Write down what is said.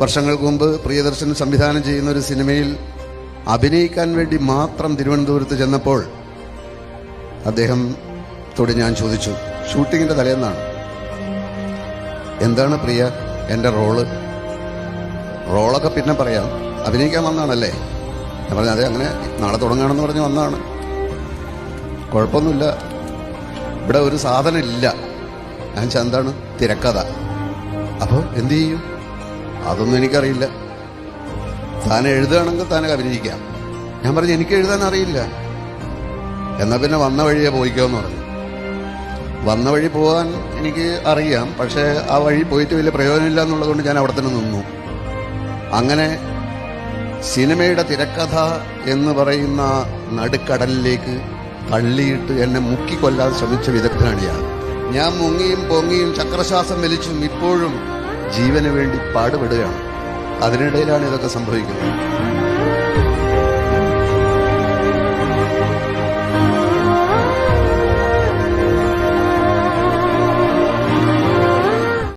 വർഷങ്ങൾക്ക് മുമ്പ് പ്രിയദർശൻ സംവിധാനം ചെയ്യുന്ന ഒരു സിനിമയിൽ അഭിനയിക്കാൻ വേണ്ടി മാത്രം തിരുവനന്തപുരത്ത് ചെന്നപ്പോൾ അദ്ദേഹത്തോട് ഞാൻ ചോദിച്ചു, ഷൂട്ടിങ്ങിന്റെ തലേന്നാണ്, എന്താണ് പ്രിയ എൻ്റെ റോളൊക്കെ പിന്നെ പറയാം, അഭിനയിക്കാൻ വന്നാണല്ലേ? ഞാൻ പറഞ്ഞു, അതെ, അങ്ങനെ നാളെ തുടങ്ങുകയാണെന്ന് പറഞ്ഞ് വന്നതാണ്. കുഴപ്പമൊന്നുമില്ല, ഇവിടെ ഒരു സാധനം ഇല്ല. ഞാൻ വെച്ചാൽ എന്താണ്? തിരക്കഥ. അപ്പോൾ എന്തു ചെയ്യും? അതൊന്നും എനിക്കറിയില്ല. താൻ എഴുതുകയാണെങ്കിൽ താനൊക്കെ അഭിനയിക്കാം. ഞാൻ പറഞ്ഞു, എനിക്ക് എഴുതാൻ അറിയില്ല. എന്നാൽ പിന്നെ വന്ന വഴിയെ പോയിക്കോന്ന് പറഞ്ഞു. വന്ന വഴി പോകാൻ എനിക്ക് അറിയാം, പക്ഷേ ആ വഴി പോയിട്ട് വലിയ പ്രയോജനമില്ല എന്നുള്ളതുകൊണ്ട് ഞാൻ അവിടെ തന്നെ നിന്നു. അങ്ങനെ സിനിമയുടെ തിരക്കഥ എന്ന് പറയുന്ന നടുക്കടലിലേക്ക് തള്ളിയിട്ട് എന്നെ മുക്കിക്കൊല്ലാൻ ശ്രമിച്ച വിദഗ്ധനാണ് ഞാൻ. മുങ്ങിയും പൊങ്ങിയും ചക്രശ്വാസം വലിച്ചും ഇപ്പോഴും ജീവന് വേണ്ടി പാടുപെടുകയാണ്. അതിനിടയിലാണ് ഇതൊക്കെ സംഭവിക്കുന്നത്.